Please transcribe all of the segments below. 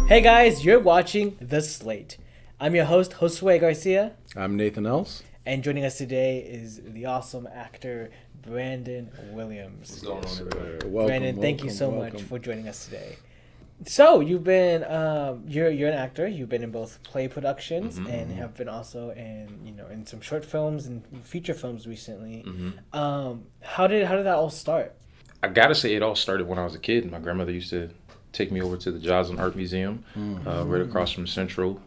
Hey guys, you're watching The Slate. I'm your host, Josue Garcia. I'm Nathan Else. And joining us today is the awesome actor, Brandon Williams. What's going on, everybody? Brandon, thank you so much for joining us today. So, you've been, you're an actor. You've been in both play productions and have been also in some short films and feature films recently. How did that all start? I gotta say, it all started when I was a kid. My grandmother used to take me over to the Jazz and Art Museum, right across from Central.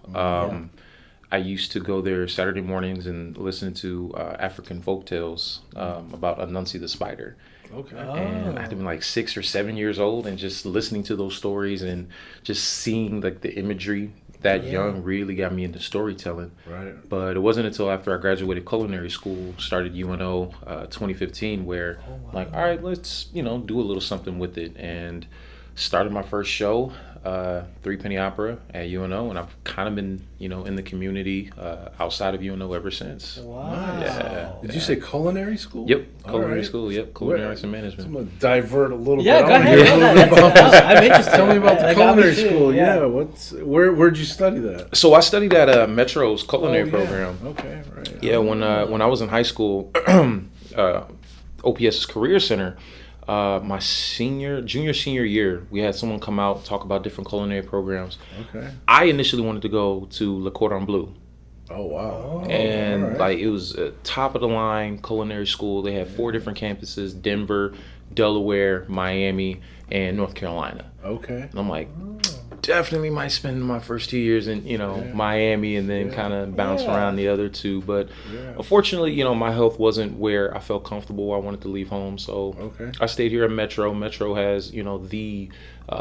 I used to go there Saturday mornings and listen to African folktales about Anansi the spider. Okay. And I had been like 6 or 7 years old, and just listening to those stories and just seeing like the imagery that young really got me into storytelling. Right. But it wasn't until after I graduated culinary school, started UNO 2015, where like, all right, let's do a little something with it, and started my first show, Three Penny Opera at UNO, and I've kind of been, in the community outside of UNO ever since. Wow. Yeah. Did you say culinary school? Yep, culinary school. Yep, culinary arts and I'm management. going to divert a little Yeah, bit. go ahead. I'm interested. Tell me about the culinary too, school. Yeah, where'd you study that? So I studied at Metro's culinary program. Okay, right. Yeah, when I was in high school, OPS's Career Center. My junior senior year, we had someone come out, talk about different culinary programs. Okay. I initially wanted to go to Le Cordon Bleu. Oh, wow. And like, it was a top of the line culinary school. They had 4 different campuses: Denver, Delaware, Miami, and North Carolina. Okay. And I'm like, definitely might spend my first 2 years in, Miami, and then kind of bounce around the other 2. But unfortunately, my health wasn't where I felt comfortable. I wanted to leave home. So I stayed here at Metro. Metro has, the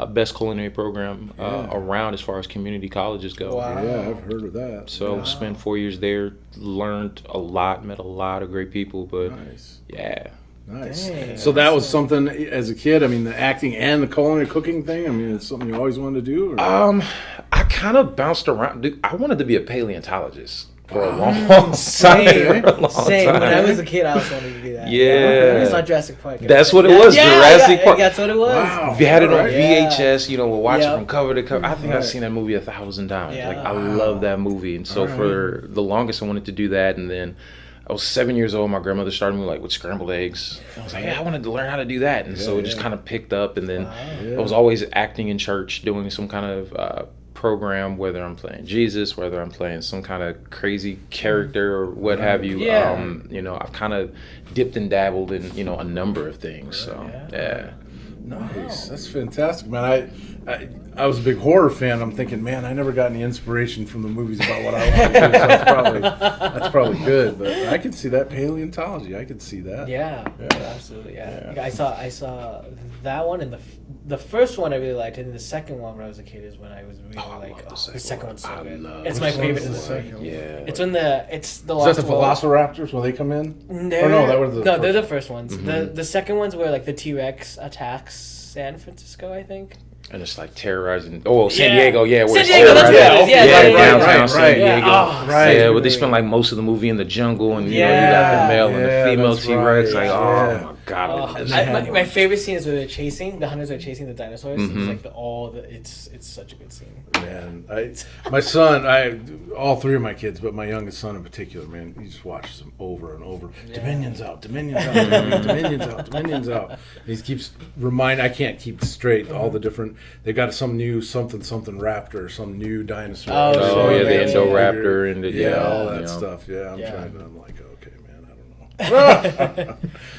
best culinary program around as far as community colleges go. Wow. Yeah, I've heard of that. So spent 4 years there, learned a lot, met a lot of great people. But Nice. yeah. Nice. Dang, So that was something as a kid. I mean, the acting and the culinary cooking thing. I mean, it's something you always wanted to do. Or? I kind of bounced around. Dude, I wanted to be a paleontologist for a long time. Same. When I was a kid, I also wanted to do that. Yeah. It's not Jurassic Park. That's what it was. Jurassic Park. That's what it was. Wow. We had it on Yeah. VHS. We'll watch it Yep. from cover to cover. I think I've seen that movie 1,000 times. Yeah. Like, I love that movie. And so for the longest, I wanted to do that. And then I was 7 years old. My grandmother started me with scrambled eggs. I was like, I wanted to learn how to do that. And so it just kind of picked up. And then I was always acting in church, doing some kind of program, whether I'm playing Jesus, whether I'm playing some kind of crazy character or what have you. I've kind of dipped and dabbled in, a number of things. So, yeah. Nice. That's fantastic, man. I was a big horror fan. I'm thinking, man, I never got any inspiration from the movies about what I want to do. So that's probably good. But I could see that paleontology. I could see that. Yeah, absolutely. Yeah. I saw that one, and the first one I really liked, and the second one when I was a kid is when I was really the second one's so good. It's my favorite in the second. Yeah. It's when it's the Is last. that the Velociraptors when they come in? They're the first ones. The second ones where the T-Rex attacks San Francisco, I think. And it's like terrorizing. Oh, San Diego, where San it's Diego, that's what it is. downtown San Diego. Right. But they spend like most of the movie in the jungle, and you got the male and the female T-Rex. Right. Oh my god! My favorite scene is where the hunters are chasing the dinosaurs. It's it's such a good scene. Man, my son, all 3 of my kids, but my youngest son in particular, man, he just watches them over and over. Dominion's out, Dominion's out, Dominion's out, Dominion's out. And he keeps I can't keep straight all the different. They got some new something raptor, some new dinosaur. The Indoraptor and all that stuff. Yeah, I'm trying to. I'm like, okay, man, I don't know.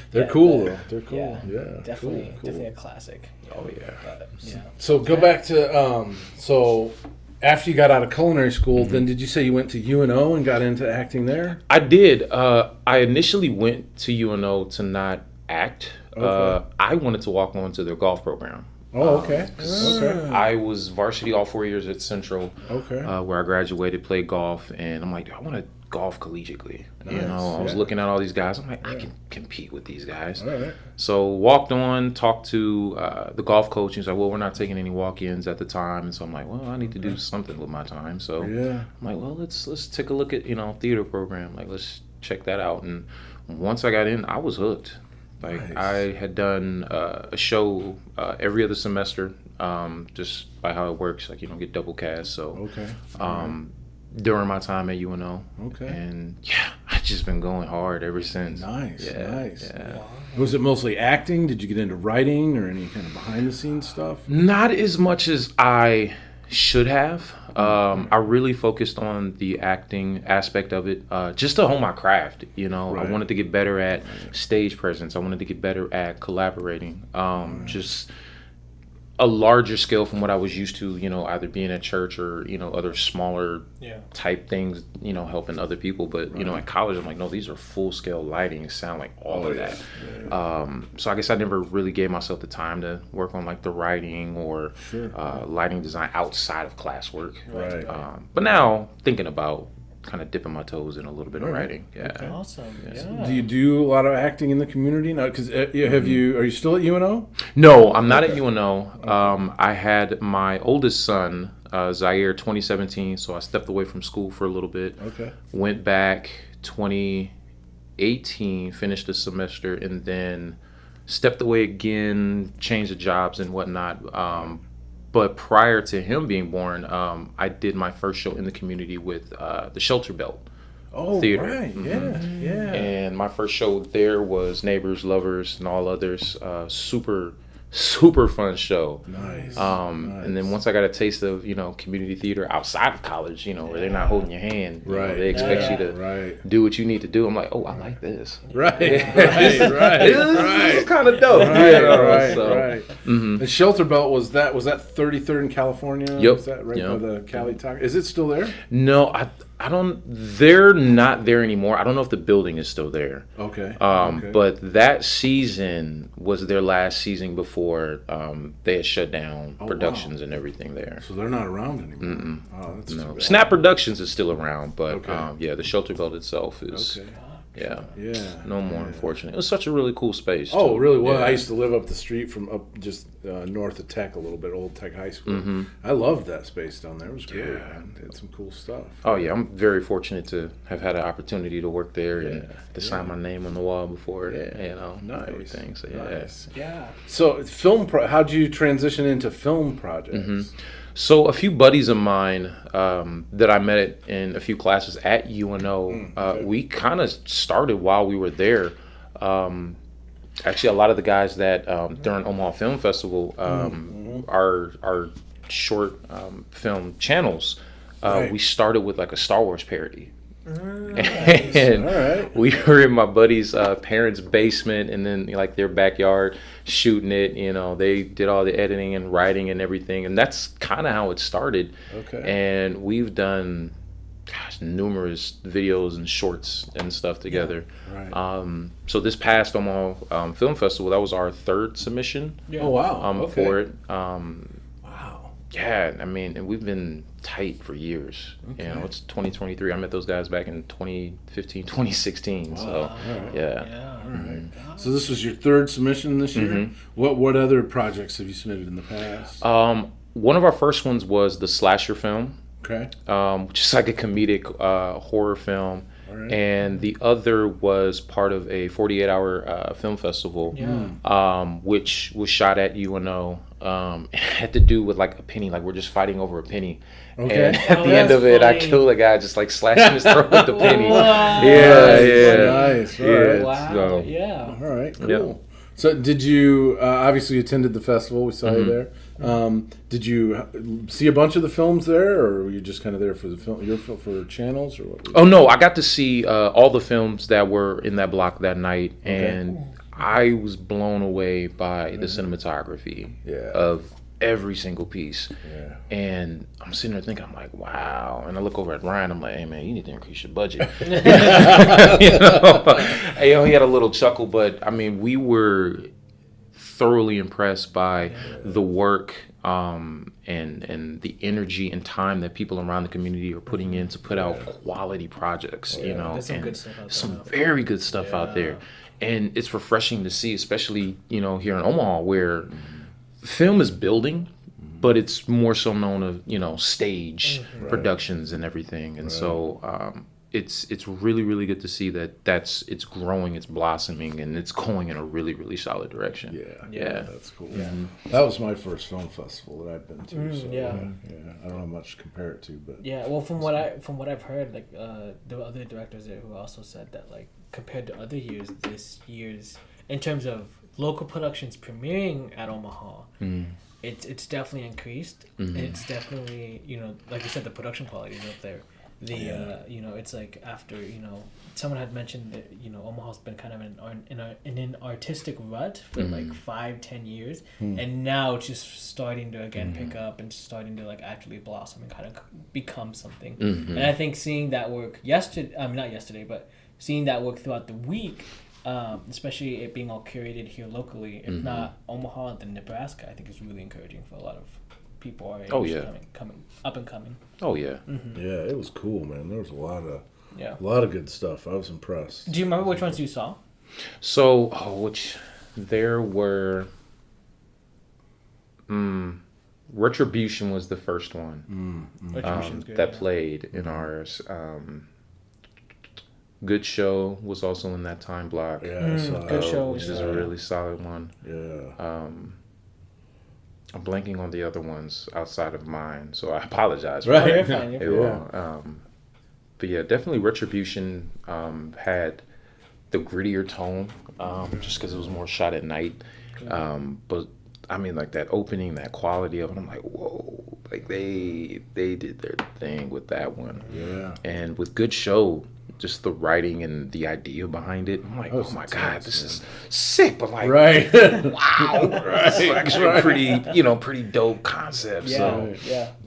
They're cool though. They're cool. Yeah, definitely a classic. Oh yeah. So go back to so after you got out of culinary school, then did you say you went to UNO and got into acting there? I did. I initially went to UNO to not act. Okay. I wanted to walk on to their golf program. Oh, okay. Okay. I was varsity all 4 years at Central, Okay. where I graduated, played golf, and I'm like, I want to golf collegiately. I was looking at all these guys. I'm like, I can compete with these guys. All right. So walked on, talked to the golf coach. He's like, well, we're not taking any walk-ins at the time. And so I'm like, well, I need to do something with my time. So I'm like, well, let's take a look at theater program. Like, let's check that out. And once I got in, I was hooked. Like I had done a show every other semester, just by how it works. Like you don't get double cast, so during my time at UNO. Okay. And yeah, I've just been going hard ever since. Nice. Yeah. Wow. Was it mostly acting? Did you get into writing or any kind of behind the scenes stuff? Not as much as I should have. I really focused on the acting aspect of it, just to hone my craft. You know, I wanted to get better at stage presence. I wanted to get better at collaborating. Just a larger scale from what I was used to, you know, either being at church or, you know, other smaller type things, you know, helping other people. But, you know, at college, I'm like, no, these are full scale lighting, sound like all of that. So I guess I never really gave myself the time to work on like the writing or lighting design outside of classwork. But now thinking about kind of dipping my toes in a little bit of writing. Okay. Awesome. So do you do a lot of acting in the community now? Because are you still at UNO? No, I'm not at UNO. I had my oldest son, Zaire, 2017, so I stepped away from school for a little bit. Went back 2018, finished the semester, and then stepped away again, changed the jobs and whatnot. But prior to him being born, I did my first show in the community with the Shelter Belt Theater. And my first show there was Neighbors, Lovers, and All Others. Super fun show. And then once I got a taste of, you know, community theater outside of college, you know, where they're not holding your hand, you know, they expect you to do what you need to do. I'm like, oh, I like this. This is kind of dope. The Shelter Belt was that 33rd in California? Yep. Is that right by the Cali Taco? Is it still there? No, I don't. They're not there anymore. I don't know if the building is still there. But that season was their last season before they had shut down productions and everything there. So they're not around anymore. Oh, that's too bad. Snap Productions is still around, but the Shelter Belt itself is. No more, unfortunately. It was such a really cool space. Oh, too. Really? Well, I used to live up the street from up just north of Tech a little bit, Old Tech High School. I loved that space down there. It was great, man. They had some cool stuff. Oh, yeah. I'm very fortunate to have had an opportunity to work there and to sign my name on the wall before, you know, everything. So, So, how'd you transition into film projects? So a few buddies of mine that I met in a few classes at UNO, we kind of started while we were there. Actually, a lot of the guys that during Omaha Film Festival are short film channels. We started with like a Star Wars parody. And we were in my buddy's parents' basement and then like their backyard shooting it. You know, they did all the editing and writing and everything, and that's kind of how it started. And we've done numerous videos and shorts and stuff together. So this past Omaha Film Festival, that was our third submission. For it. Yeah, I mean, and we've been tight for years. You know, it's 2023. I met those guys back in 2015, 2016. So, So this was your third submission this year? What other projects have you submitted in the past? One of our first ones was the slasher film, which is like a comedic horror film. And the other was part of a 48-hour film festival, which was shot at UNO. It had to do with like a penny, like we're just fighting over a penny. And at the end of it, I killed a guy just like slashing his throat with the penny. Nice. All right, cool. So did you obviously attended the festival? We saw you there. Did you see a bunch of the films there, or were you just kind of there for the film, for channels, or what? Oh no, I got to see all the films that were in that block that night, and I was blown away by the cinematography of every single piece. And I'm sitting there thinking, I'm like, wow. And I look over at Ryan, I'm like, hey man, you need to increase your budget. You know, he had a little chuckle, but I mean, we were thoroughly impressed by the work and the energy and time that people around the community are putting in to put out quality projects. You know, there's some good stuff out there. Some very good stuff out there. And it's refreshing to see, especially, you know, here in Omaha, where film is building, but it's more so known of, you know, stage productions and everything. And so it's really, really good to see that it's growing, it's blossoming, and it's going in a really, really solid direction. Yeah, that's cool. Yeah. That was my first film festival that I've been to. So, yeah, I don't have much to compare it to, but well, from what I've heard, like there were other directors there who also said that, like, compared to other years, this year's, in terms of local productions premiering at Omaha, it's definitely increased. It's definitely, like you said, the production quality is up there. It's like after, someone had mentioned that, Omaha's been kind of in an artistic rut for like 5-10 years, and now it's just starting to again pick up and starting to like actually blossom and kind of become something. And I think seeing that work not yesterday, but seeing that work throughout the week, especially it being all curated here locally, if not Omaha, then Nebraska, I think is really encouraging for a lot of people our age coming up and coming. Oh yeah. Yeah, it was cool, man. There was a lot of good stuff. I was impressed. Do you remember which ones you saw? So, there were. Retribution was the first one that played in ours. Good Show was also in that time block. Yeah, Good Show, which is a really solid one. Yeah. I'm blanking on the other ones outside of mine, so I apologize. Right, you're fine. But yeah, definitely Retribution had the grittier tone, just because it was more shot at night. But I mean, like that opening, that quality of it, I'm like, whoa! Like they did their thing with that one. Yeah. And with Good Show, just the writing and the idea behind it, I'm like, oh my god, this is sick, but like, right, wow, it's actually pretty dope concept. Yeah, so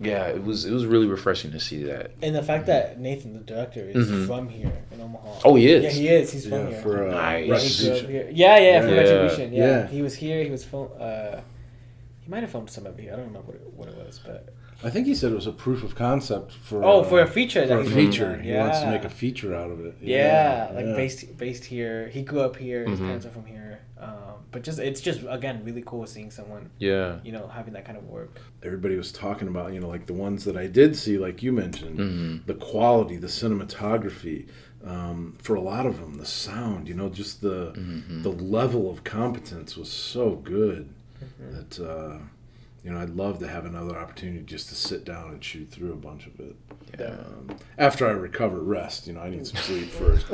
yeah, it was really refreshing to see that. And the fact that Nathan, the director, is from here in Omaha. Oh, he is. Yeah, he is. He's from here. For nice. Retribution. Yeah, for Retribution. Yeah. He was here. He was he might have filmed some of it here. I don't remember what it was, but I think he said it was a proof of concept for for a feature. For a feature, he wants to make a feature out of it. Based here. He grew up here. His parents are from here. But it's just again really cool seeing someone. Having that kind of work. Everybody was talking about like the ones that I did see, like you mentioned, the quality, the cinematography. For a lot of them, the sound. Just the level of competence was so good that. I'd love to have another opportunity just to sit down and shoot through a bunch of it. Yeah. After I recover, rest. I need some sleep first.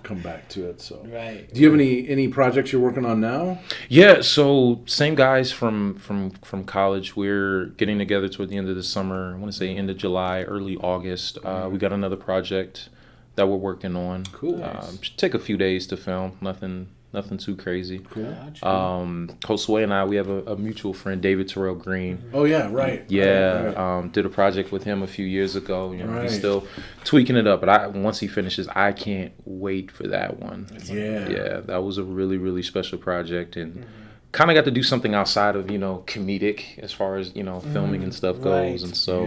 Come back to it. So, right. Do you have any projects you're working on now? Yeah. So same guys from college. We're getting together toward the end of the summer. I want to say end of July, early August. We got another project that we're working on. Cool. Take a few days to film. Nothing too crazy. Cool. Josue and I, we have a mutual friend, David Terrell Green. Oh yeah, right. Yeah, right. Did a project with him a few years ago. He's still tweaking it up, but once he finishes, I can't wait for that one. Yeah, that was a really, really special project, and kind of got to do something outside of comedic as far as filming and stuff goes, and so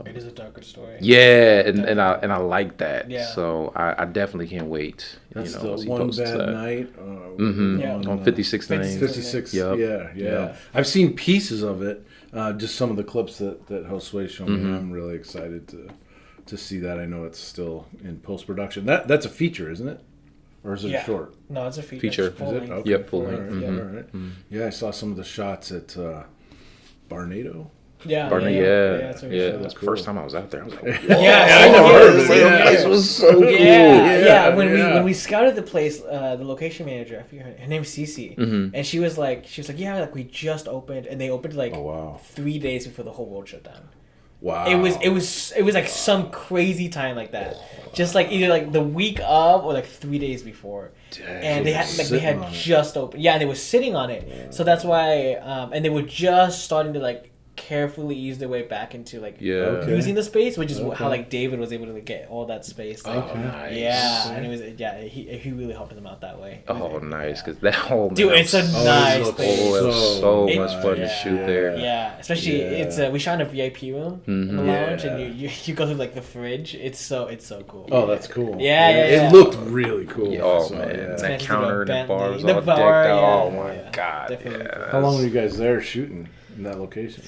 it is a darker story. Yeah, and I like that. Yeah. So I definitely can't wait. That's the One Bad Night on 56th and 56. Yep. Yeah. I've seen pieces of it, just some of the clips that Josue showed me. I'm really excited to see that. I know it's still in post production. That's a feature, isn't it? Or is it a short? No, it's a feature. Is it? Okay. Yep, full length. All right. Yeah, I saw some of the shots at Barnado. Yeah. That's the first time I was out there. I was like, whoa. I never heard of it. This was so cool. When we scouted the place, the location manager, I forget her name's Cece, and she was like, we just opened, and they opened 3 days before the whole world shut down. Wow. It was like some crazy time like that. Just like either like the week of or like 3 days before. Dang, and they had just opened. Yeah, and they were sitting on it. Yeah. So that's why and they were just starting to carefully ease their way back into using the space, which is how David was able to get all that space. Nice. Yeah, and it was he really helped them out that way. Nice, because that whole it's a nice place. It was so much fun to shoot there. Yeah, especially it's we shot in a VIP room in the lounge, and you go through the fridge. It's so cool. Oh, that's cool. Yeah. It looked really cool. That counter and the bar was all decked out. Oh my god. Definitely. How long were you guys there shooting in that location?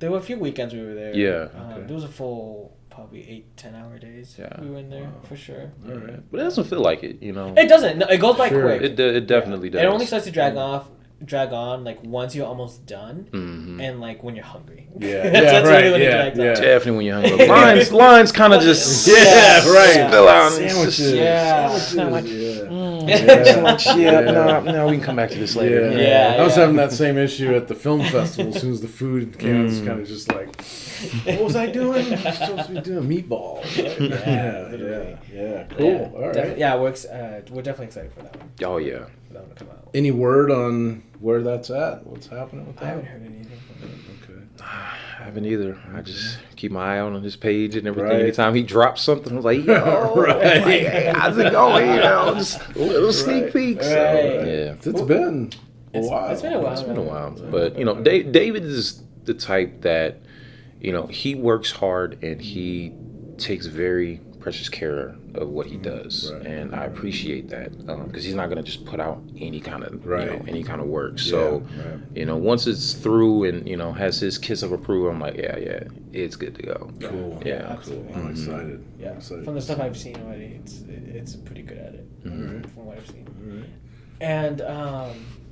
There were a few weekends we were there. Yeah. There was a full probably 8-10 hour days. Yeah. We were in there for sure. All right. But it doesn't feel like it, you know. It doesn't. No, it goes by quick. It definitely does. It only starts to drag on like once you're almost done, and like when you're hungry. Yeah, that's right. really Yeah. Definitely when you're hungry. Lines kind of just spill out. Sandwiches. No, we can come back to this later. I was having that same issue at the film festival. As soon as the food came, it's kind of just like, what was I doing? I'm supposed to be doing meatballs. Cool. All right. We're definitely excited for that one. Oh yeah. For that one to come out. Any word on where that's at? What's happening with that? I haven't heard anything from him. Okay. I haven't either. I just keep my eye on his page and everything. Anytime he drops something, I was like, yo, how's it going? You know, just little sneak peeks. Yeah. It's been a while. It's been a while. It's been a while. But, you know, David is the type that, you know, he works hard and he takes very precious care of what he does, and I appreciate that because he's not going to just put out any kind of any kind of work. So you know, once it's through and you know has his kiss of approval, I'm like, yeah, it's good to go. Cool. Yeah, absolutely. I'm excited. Yeah, from the stuff I've seen already, it's pretty good at it. From what I've seen. And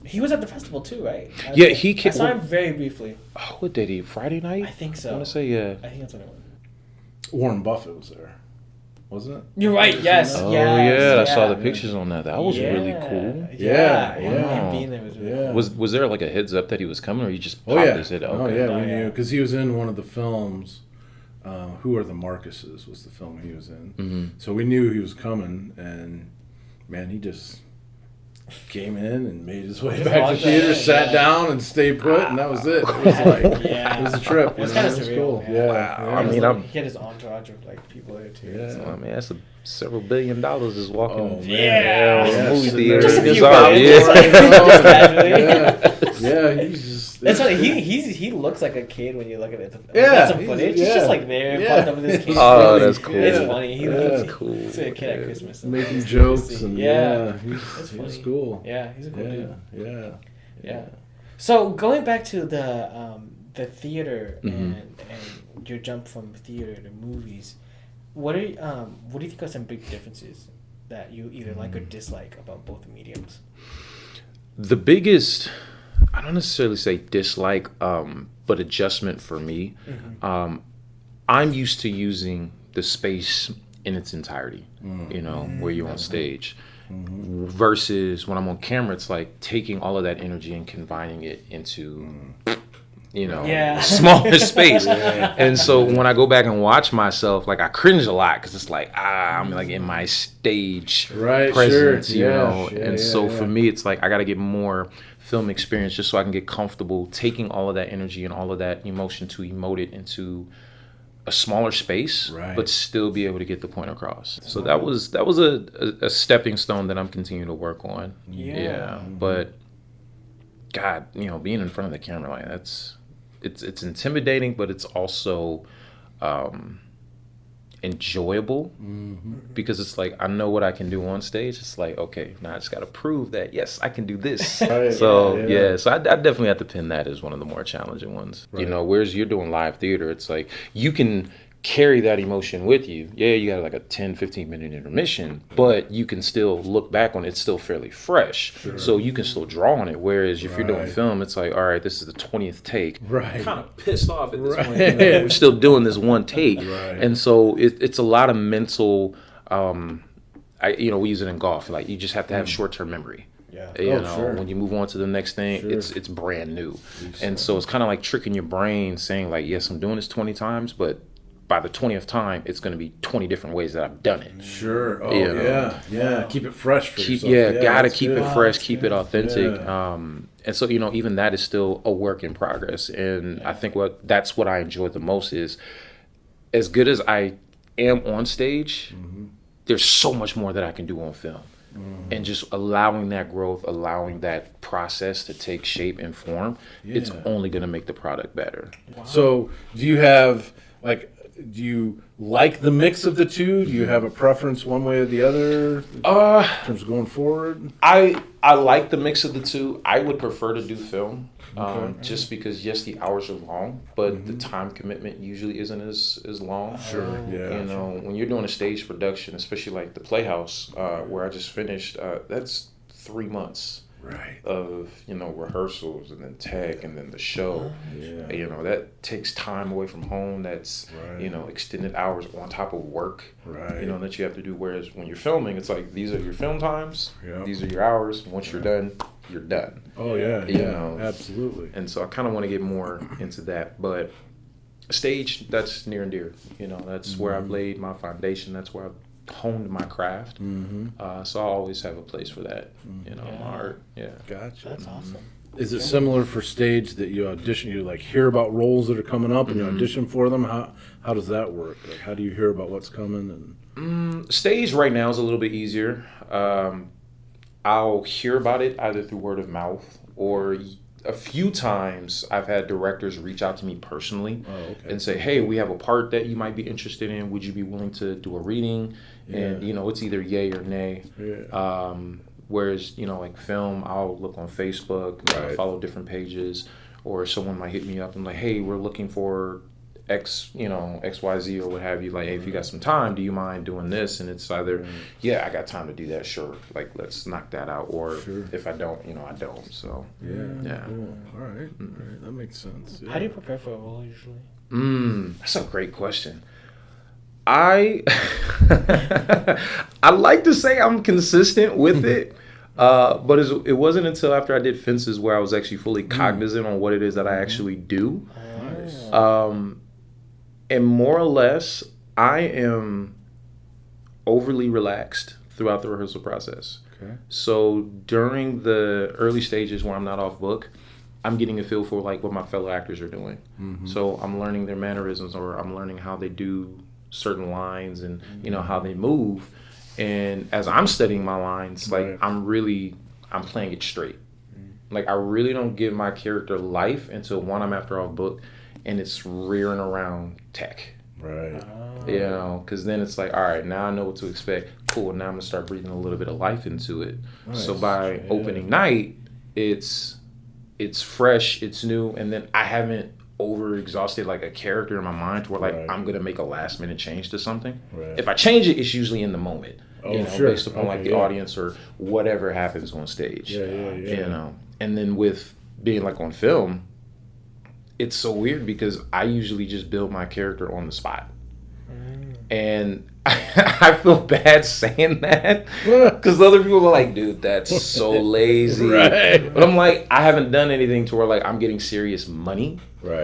he was at the festival too, right? I saw him very briefly. Oh, what did he? Friday night? I think so. I want to say I think that's what it was. Warren Buffett was there, wasn't it? You're right. Yes. Oh yes, I saw the pictures on that. That was really cool. Him being there was really cool. Was there like a heads up that he was coming, or you just popped his head? Okay. We knew because he was in one of the films. Who Are the Marcuses was the film he was in. So we knew he was coming, and man, he just came in and made his way back to the theater, sat down and stayed put, and that was it. It was like, it was a trip. It was kind of surreal. Cool. I mean, he had his entourage of like people there too. Yeah. So. I mean, that's several $1 billion just walking. Oh, man. Movie theater. Just a few he's just. That's funny. He looks like a kid when you look at it. Yeah, that's some footage. He's just like there, popped up with his kid. Oh, that's cool. It's funny. That's cool. He's a kid at Christmas. Making jokes and he's cool. Yeah, he's a cool dude. Yeah. So going back to the theater and your jump from theater to movies, what do you think are some big differences that you either like or dislike about both mediums? The biggest, I don't necessarily say dislike, but adjustment for me. I'm used to using the space in its entirety, you know, where you're on stage. Versus when I'm on camera, it's like taking all of that energy and combining it into, you know, smaller space. And so when I go back and watch myself, like I cringe a lot because it's like, I'm like in my stage presence, you know. So for me, it's like I got to get more film experience just so I can get comfortable taking all of that energy and all of that emotion to emote it into a smaller space, but still be able to get the point across. So that was a stepping stone that I'm continuing to work on. But God, you know, being in front of the camera, like it's intimidating, but it's also enjoyable because it's like I know what I can do on stage. It's like, okay, now I just got to prove that yes, I can do this. So I definitely have to pin that as one of the more challenging ones. You know, whereas you're doing live theater, it's like you can carry that emotion with you. You got like a 10-15 minute intermission, but you can still look back on it. It's still fairly fresh, so you can still draw on it. Whereas if you're doing film, it's like, all right, this is the 20th take. I'm kind of pissed off at this point. You know, we're still doing this one take, and so it's a lot of mental. We use it in golf. Like you just have to have short-term memory. When you move on to the next thing, it's brand new, and so it's kind of like tricking your brain, saying like, yes, I'm doing this 20 times, but by the 20th time, it's going to be 20 different ways that I've done it. Keep it fresh for yourself. Gotta keep it fresh, keep it authentic. And so, you know, even that is still a work in progress. And I think that's what I enjoy the most is, as good as I am on stage, there's so much more that I can do on film. And just allowing that growth, allowing that process to take shape and form, it's only going to make the product better. So do you have, like, do you like the mix of the two? Do you have a preference one way or the other in terms of going forward? I like the mix of the two. I would prefer to do film, just because yes, the hours are long, but the time commitment usually isn't as long. Sure, yeah. You know, when you're doing a stage production, especially like the Playhouse, where I just finished, that's 3 months. Right. Of, you know, rehearsals and then tech and then the show. Yeah. You know, that takes time away from home. That's, you know, extended hours on top of work, you know, that you have to do. Whereas when you're filming, it's like, these are your film times. Yep. These are your hours. Once you're done, you're done. Oh, yeah. You know? Absolutely. And so I kind of want to get more into that. But stage, that's near and dear. You know, that's where I've laid my foundation. That's where I've honed my craft, so I always have a place for that, you know, my art. Yeah, gotcha. That's awesome. Is it similar for stage that you audition? You like hear about roles that are coming up and you audition for them. How does that work? Like, how do you hear about what's coming? And stage right now is a little bit easier. I'll hear about it either through word of mouth, or a few times I've had directors reach out to me personally and say, hey, we have a part that you might be interested in. Would you be willing to do a reading? And, you know, it's either yay or nay. Whereas, you know, like film, I'll look on Facebook, follow different pages, or someone might hit me up and like, hey, we're looking for X, you know, XYZ or what have you. Like, hey, if you got some time, do you mind doing this? And it's either, yeah, I got time to do that, sure. Like, let's knock that out. Or if I don't, you know, I don't. So, yeah. Cool. All right. All right. That makes sense. Yeah. How do you prepare for a role usually? That's a great question. I like to say I'm consistent with it, but it wasn't until after I did Fences where I was actually fully cognizant on what it is that I actually do. Nice. And more or less, I am overly relaxed throughout the rehearsal process. Okay. So during the early stages where I'm not off book, I'm getting a feel for like what my fellow actors are doing. So I'm learning their mannerisms, or I'm learning how they do certain lines and you know how they move. And as I'm studying my lines, like I'm playing it straight. Like I really don't give my character life until one, I'm after off book and it's rearing around tech. Right. You know, because then it's like, all right, now I know what to expect. Cool, now I'm gonna start breathing a little bit of life into it. Nice. So by opening night, it's fresh, it's new, and then I haven't over exhausted like a character in my mind to where like I'm gonna make a last minute change to something. If I change it, it's usually in the moment. You know, based upon like the audience or whatever happens on stage. You know. And then with being like on film, it's so weird because I usually just build my character on the spot. And I feel bad saying that because other people are like, dude, that's so lazy. But I'm like, I haven't done anything to where like I'm getting serious money.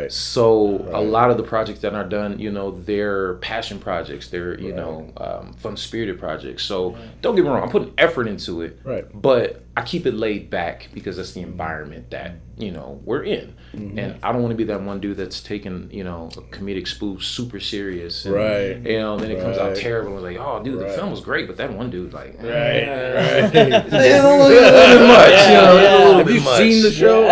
So a lot of the projects that are done, you know, they're passion projects. They're, you know, fun-spirited projects. So don't get me wrong, I'm putting effort into it. But I keep it laid back because that's the environment that, you know, we're in. And I don't want to be that one dude that's taking, you know, a comedic spoof super serious. And, you know, then it comes out terrible. And like, oh, dude, the film was great, but that one dude, like, it's a little bit much. You know, have you seen the show?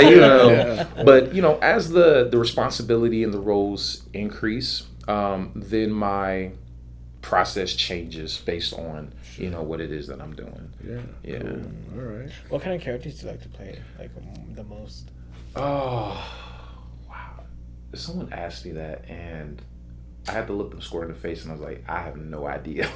You know. But, you know, as the responsibility and the roles increase, then my process changes based on you know what it is that I'm doing. Cool. All right. What kind of characters do you like to play like the most? Oh, wow. Someone asked me that and I had to look them square in the face and I was like, I have no idea.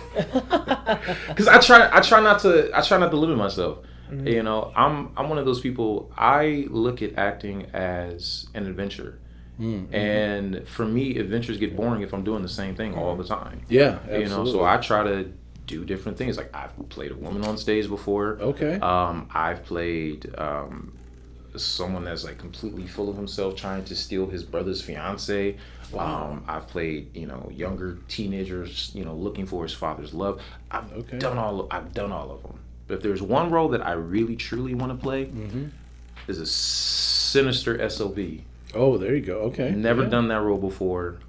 Because I try not to limit myself. You know, I'm one of those people. I look at acting as an adventure. And for me, adventures get boring if I'm doing the same thing all the time. Absolutely. You know, so I try to do different things. Like I've played a woman on stage before. I've played someone that's like completely full of himself trying to steal his brother's fiance. I've played, you know, younger teenagers, you know, looking for his father's love. I've done all of them. But if there's one role that I really truly want to play, is a sinister SOB. Oh, there you go. Okay. Never done that role before.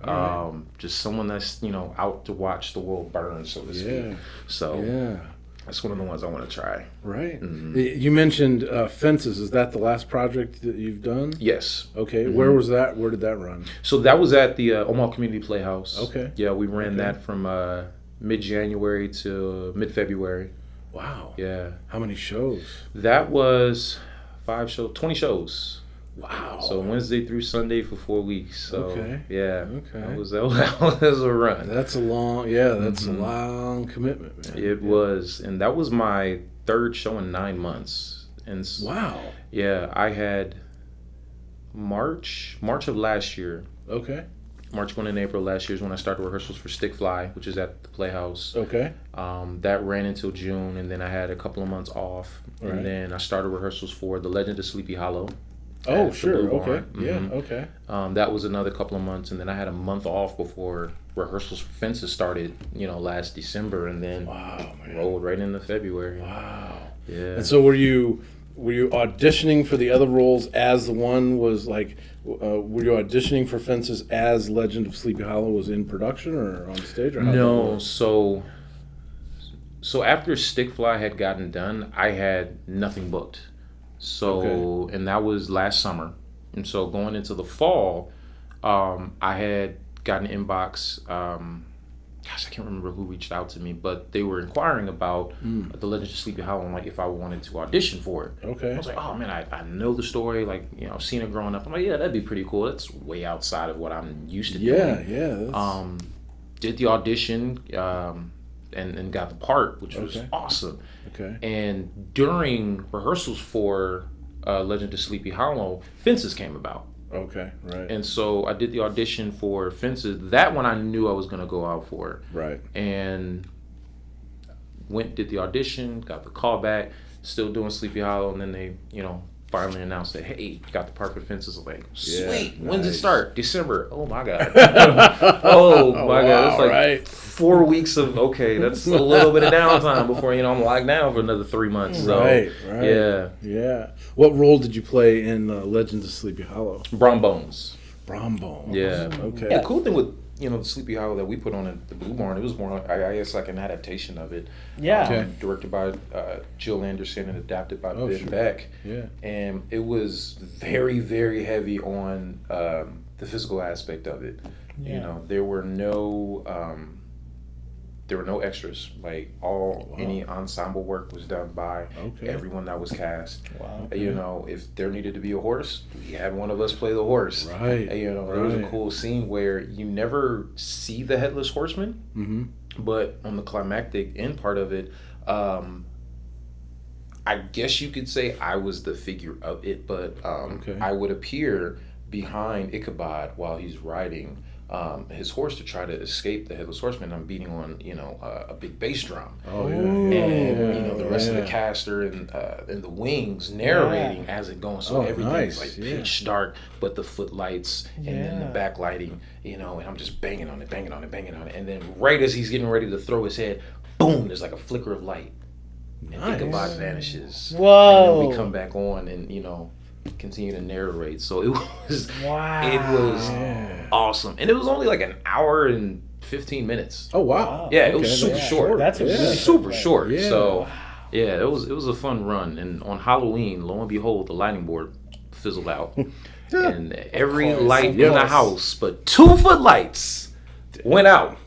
Just someone that's, you know, out to watch the world burn, so to speak. So That's one of the ones I want to try. Right. You mentioned Fences. Is that the last project that you've done? Yes. Okay. Where was that? Where did that run? So that was at the Omaha Community Playhouse. Okay. Yeah, we ran that from mid-January to mid-February. Wow. Yeah. How many shows? That was 20 shows. Wow. So Wednesday through Sunday for 4 weeks. So yeah. Okay. That was a run. That's a long a long commitment, man. It was, and that was my third show in 9 months. And wow. Yeah, I had March of last year. Okay. March going into April last year is when I started rehearsals for Stick Fly, which is at the Playhouse. Okay. That ran until June, and then I had a couple of months off. Right. And then I started rehearsals for The Legend of Sleepy Hollow. Oh, sure. Okay. Yeah, okay. That was another couple of months, and then I had a month off before rehearsals for Fences started, last December, and then rolled right into February. Wow. Yeah. And so were you auditioning for the other roles as the one was like, were you auditioning for Fences as Legend of Sleepy Hollow was in production or on stage? Or no, so after Stick Fly had gotten done, I had nothing booked. So, and that was last summer. And so going into the fall, I had gotten an inbox. I can't remember who reached out to me, but they were inquiring about The Legend of Sleepy Hollow and like if I wanted to audition for it. Okay. I was like, oh man, I know the story. Like, I've seen it growing up. I'm like, yeah, that'd be pretty cool. That's way outside of what I'm used to doing. Yeah. Did the audition and got the part, which was awesome. Okay. And during rehearsals for Legend of Sleepy Hollow, Fences came about. Okay, right. And so I did the audition for Fences. That one I knew I was going to go out for. Right. And did the audition, got the call back, still doing Sleepy Hollow, and then they, finally announced that, hey, you got the part for Fences. I'm like, sweet. When's it start? December. Oh my God. Oh my God. It's like 4 weeks of, that's a little bit of downtime before, I'm locked down for another 3 months. So, right. Yeah. What role did you play in Legends of Sleepy Hollow? Brom Bones. Yeah. Okay. Yeah, the cool thing with, the Sleepy Hollow that we put on at the Blue Barn, it was more, I guess, like an adaptation of it. Yeah. Directed by Jill Anderson and adapted by Ben Beck. Yeah. And it was very, very heavy on the physical aspect of it. Yeah. There were no extras. Like any ensemble work was done by everyone that was cast. Wow. If there needed to be a horse, we had one of us play the horse. Right. There was a cool scene where you never see the headless horseman, but on the climactic end part of it, I guess you could say I was the figure of it, but I would appear behind Ichabod while he's riding his horse to try to escape the headless horseman. I'm beating on a big bass drum. And the rest of the cast are in the wings narrating as it goes. So everything's like pitch dark, but the footlights and then the backlighting, and I'm just banging on it, and then right as he's getting ready to throw his head, boom! There's like a flicker of light, and Ichabod vanishes. Whoa! And then we come back on, and continue to narrate. So it was awesome, and it was only like an hour and 15 minutes. Oh wow! Yeah, it was super short. That's super short. Yeah. So yeah, it was a fun run. And on Halloween, lo and behold, the lighting board fizzled out, and every light in the house but 2 footlights went out.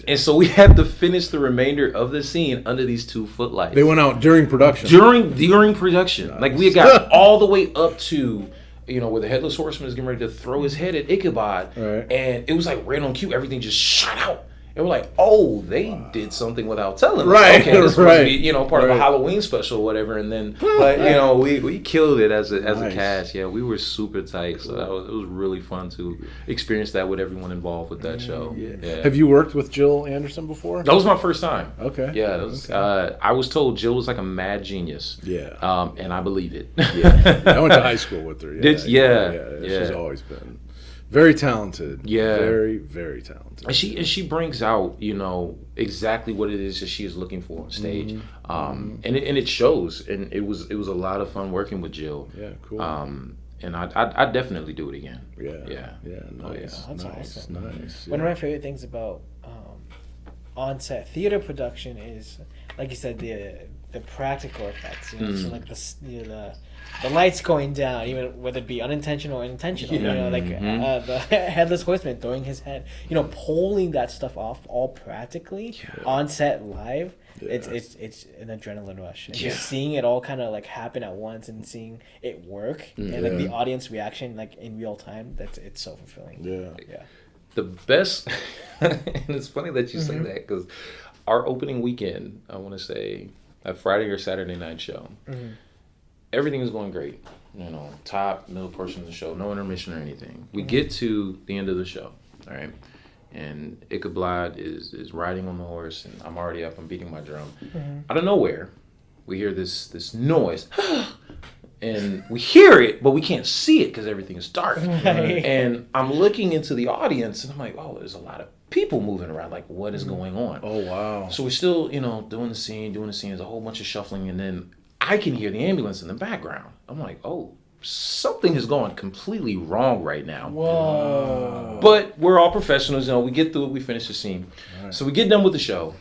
And so we had to finish the remainder of the scene under these 2 footlights. They went out during production. During production. Nice. Like we had got all the way up to, where the headless horseman is getting ready to throw his head at Ichabod. Right. And it was like right on cue, everything just shot out. And we're like, oh, they did something without telling us. Right. Okay, this was supposed to be, part of a Halloween special or whatever. And then, but, we killed it as a cast. Yeah, we were super tight. So it was really fun to experience that with everyone involved with that show. Yeah. Have you worked with Jill Anderson before? That was my first time. Okay. Yeah, that was, I was told Jill was like a mad genius. Yeah. And I believe it. Yeah. I went to high school with her. Yeah. She's always been very talented. Yeah. Very, very talented. And she brings out, exactly what it is that she is looking for on stage. And it shows. And it was a lot of fun working with Jill. Yeah, cool. And I'd definitely do it again. Yeah. Nice. That's awesome. Nice. One of my favorite things about on-set theater production is, like you said, the the practical effects. You know, so like the lights going down, even whether it be unintentional or intentional. You know, like the headless horseman throwing his head. You know, pulling that stuff off all practically on set live. Yeah. It's an adrenaline rush. And just seeing it all kind of like happen at once and seeing it work and like the audience reaction like in real time. It's so fulfilling. Yeah. The best, and it's funny that you say that because our opening weekend, I want to say a Friday or Saturday night show, everything was going great. You know, top, middle portion of the show, no intermission or anything. We get to the end of the show, all right? And Ichabod is riding on the horse, and I'm already up, I'm beating my drum. Out of nowhere, we hear this noise. And we hear it, but we can't see it because everything is dark. And I'm looking into the audience, and I'm like, oh, there's a lot of people moving around. Like, what is going on? Oh, wow. So we're still, you know, doing the scene. There's a whole bunch of shuffling, and then I can hear the ambulance in the background. I'm like, oh, something is going completely wrong right now. Whoa. But we're all professionals. You know, we get through it. We finish the scene. Right. So we get done with the show.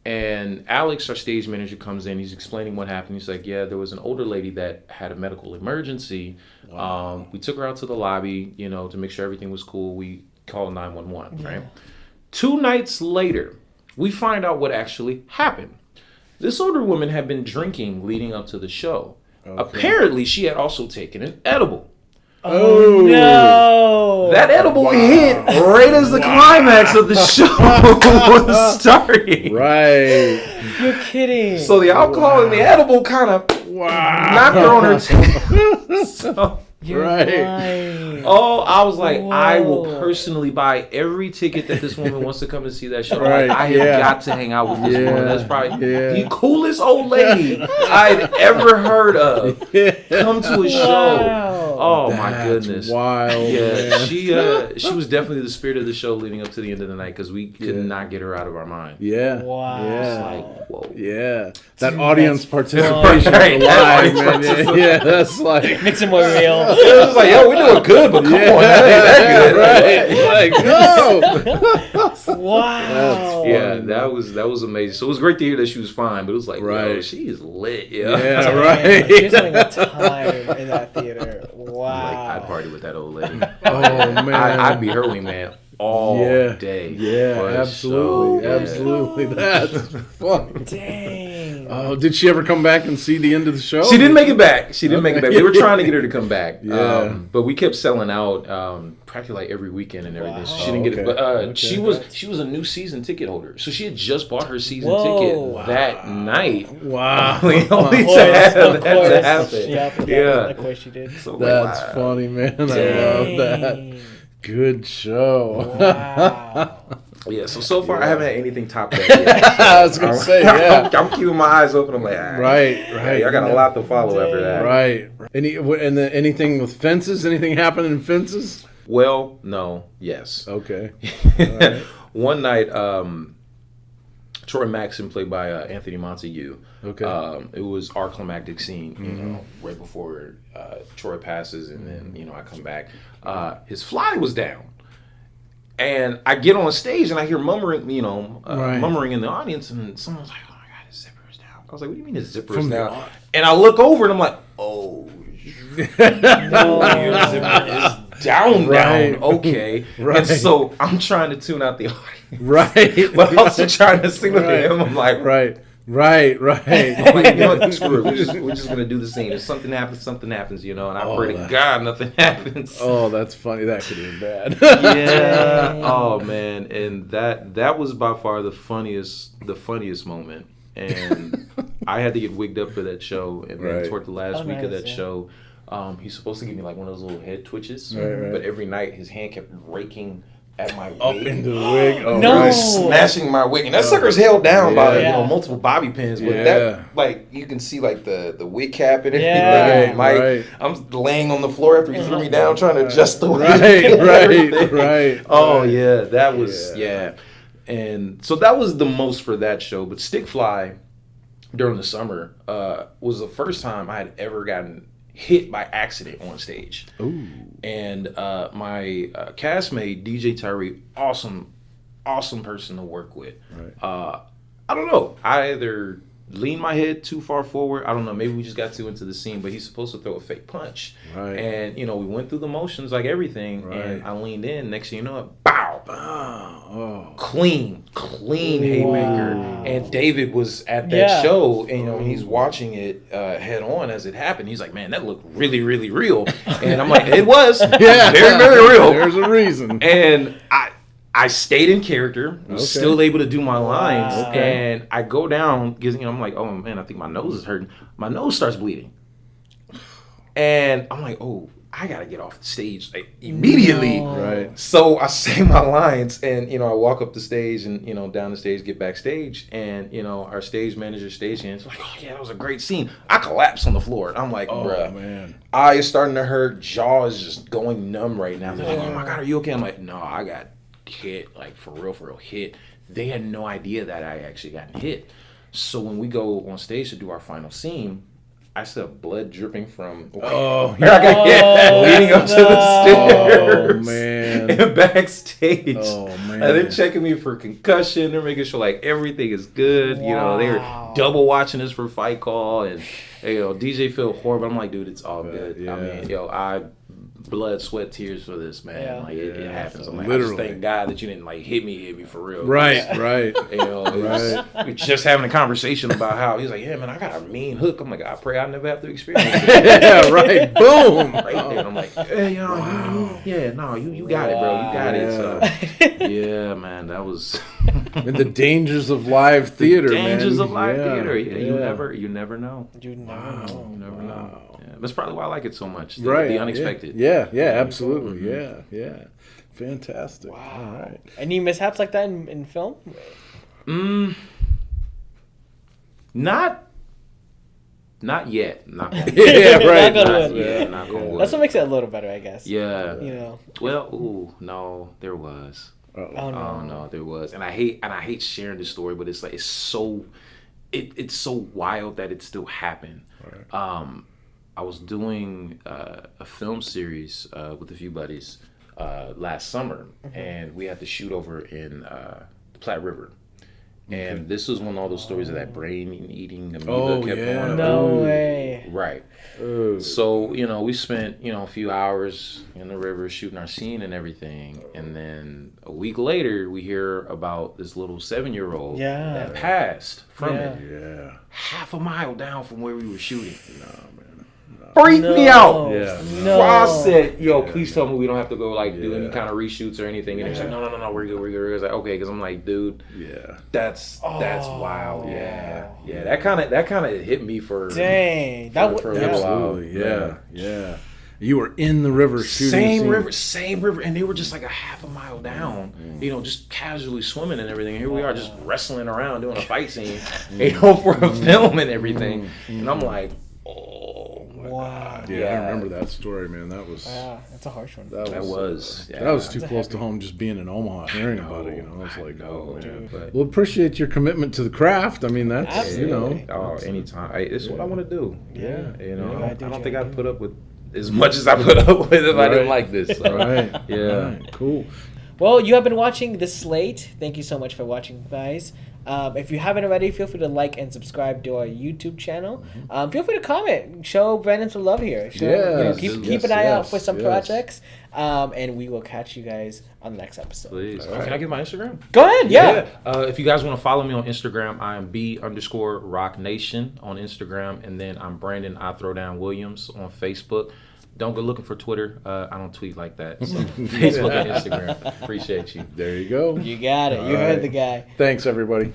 And Alex, our stage manager, comes in. He's explaining what happened. He's like, yeah, there was an older lady that had a medical emergency. Wow. We took her out to the lobby, you know, to make sure everything was cool. We called 911, right? 2 nights later, we find out what actually happened. This older woman had been drinking leading up to the show. Okay. Apparently, she had also taken an edible. Oh no! That edible hit right as the climax of the show was starting. Right. You're kidding. So the alcohol and the edible kind of knocked her on her tail. So, You're right. Oh, I was like, I will personally buy every ticket that this woman wants to come and see that show. Right. Like, I have got to hang out with this woman. That's probably the coolest old lady I'd ever heard of. Come to a show. Wow. Oh, my goodness. Wild. Yeah, man. She was definitely the spirit of the show leading up to the end of the night because we could not get her out of our mind. Yeah. Wow. Yeah. Like, whoa. Yeah. That audience participation live, man. Yeah, that's like makes it more real. It was like, yo, we're doing good, but come on, that ain't that good. Right. Like, no. Wow. Yeah, that was amazing. So it was great to hear that she was fine, but it was like, yo, she is lit, yo. Yeah, right. She's having a time in that theater. Wow. Like, I'd party with that old lady. Oh, man. I'd be her wingman all day. Yeah, absolutely. Absolutely. That's fun. Dang. Oh, did she ever come back and see the end of the show? She didn't make it back. They were trying to get her to come back. Yeah. But we kept selling out practically like every weekend and everything. So she didn't get it. But she was a new season ticket holder. So she had just bought her season ticket that night. Wow. Only to have that to happen. Yeah. Of course she did. So that's funny, man. Dang. I love that. Good show. Wow. Yeah, so far I haven't had anything top that yet. I was gonna say, I'm keeping my eyes open. I'm like, right. I got a lot to follow after that. Right. Anything with fences? Anything happening in fences? Well, no, yes. Okay. Right. One night, Troy Maxson, played by Anthony Montague. Okay. It was our climactic scene, you know, right before Troy passes, and then I come back. His fly was down. And I get on stage and I hear murmuring in the audience, and someone's like, "Oh my God, his zipper is down." I was like, "What do you mean his zipper is down?" And I look over and I'm like, "Oh, no, your zipper is down. Okay." Right. And so I'm trying to tune out the audience, right? But also trying to signal to him. I'm like, right. I'm like, what, screw it. We're just gonna do the scene. If something happens, and I pray to God nothing happens. Oh, that's funny. That could have been bad. Yeah. Oh man, and that was by far the funniest moment. And I had to get wigged up for that show. And then toward the last week of that show, he's supposed to give me like one of those little head twitches. Right. But every night his hand kept raking at my wig. Up into the wig. Oh, no. Smashing my wig. And that sucker's held down by multiple bobby pins. But that, like, you can see like the wig cap and everything. Yeah. I'm laying on the floor after he threw me down trying to adjust the wig. Right. Oh, yeah. That was, And so that was the most for that show. But Stick Fly during the summer was the first time I had ever gotten hit by accident on stage. Ooh. And my castmate, DJ Tyree, awesome person to work with. Right. I don't know. I either leaned my head too far forward. I don't know. Maybe we just got too into the scene, but he's supposed to throw a fake punch. Right. And, we went through the motions like everything. Right. And I leaned in. Next thing you know, bow. Oh. Clean haymaker. And David was at that show, and, he's watching it head on as it happened. He's like, man, that looked really, really real. And I'm like, it was. Yeah. Very, very real. There's a reason. And I stayed in character, was still able to do my lines, and I go down because I'm like, oh man, I think my nose is hurting. My nose starts bleeding, and I'm like, oh, I gotta get off the stage like immediately. No. Right. So I say my lines, and I walk up the stage and down the stage, get backstage, and our stage manager, stagehand's like, oh yeah, that was a great scene. I collapse on the floor. I'm like, bruh, man, eye is starting to hurt, jaw is just going numb right now. They're like, oh my god, are you okay? I'm like, no, I got hit, like for real hit. They had no idea that I actually gotten hit. So when we go on stage to do our final scene, I still have blood dripping from leading up to the stairs. Oh man. And backstage. Oh man. And they're checking me for concussion. They're making sure like everything is good. Wow. They were double watching us for Fight Call, and DJ feel horrible. I'm like, dude, it's all good. Yeah. I mean, I blood, sweat, tears for this, man. Yeah. Like it happens. I'm like, Literally. I just thank God that you didn't like hit me for real. Right. We're just having a conversation about how he's like, yeah, man, I got a mean hook. I'm like, I pray I never have to experience it. Yeah, right. Boom. Right there. And I'm like, hey, you got it, bro. You got it. So, yeah, man, that was And the dangers of live theater, dangers man. of live theater. Yeah, yeah. You never know. You never know. You never know. Yeah, that's probably why I like it so much. Right. The unexpected. Yeah, absolutely. Mm-hmm. Yeah. Fantastic. Wow. All right. Any mishaps like that in film? Not yet. Not Yeah, right. Not yet. Not gonna wood. That's what makes it a little better, I guess. Yeah. Well, no, there was. Oh no, there was. And I hate sharing this story, but it's like it's so wild that it still happened. Right. I was doing a film series with a few buddies last summer, and we had to shoot over in the Platte River. And this was when all those stories of that brain eating amoeba kept going up. No way. Right. So, we spent, a few hours in the river shooting our scene and everything. And then a week later, we hear about this little 7-year-old that passed from it. Yeah. Half a mile down from where we were shooting. No, man. Freaked me out. Yeah. So I said, please tell me we don't have to go do any kind of reshoots or anything. And he's like, no, we're good. I was like, okay, because I'm like, dude, that's wild. Yeah. That kind of hit me for dang. For a little while. Absolutely. Yeah. You were in the river shooting. Same river, and they were just like a half a mile down, just casually swimming and everything. And here we are just wrestling around doing a fight scene, for a film and everything. And I'm like, oh my God. Yeah, I remember that story, man. That was that's a harsh one. That was too close to home. Just being in Omaha, hearing about it, it's like, oh man. Well, appreciate your commitment to the craft. I mean, that's absolutely. Anytime. It's what I want to do. Yeah. I don't think I'd put up with as much as I put up with if I didn't like this. So. Right. Yeah. Right. Cool. Well, you have been watching The Slate. Thank you so much for watching, guys. If you haven't already, feel free to like and subscribe to our YouTube channel. Feel free to comment. Show Brandon some love here. Keep an eye out for some projects. And we will catch you guys on the next episode. Please. Can I give my Instagram? Go ahead. Yeah. If you guys want to follow me on Instagram, I am B_RockNation on Instagram. And then I'm Brandon Ithrodown Williams on Facebook. Don't go looking for Twitter. I don't tweet like that. So Facebook and Instagram. Appreciate you. There you go. You got it. You heard the guy. Thanks, everybody.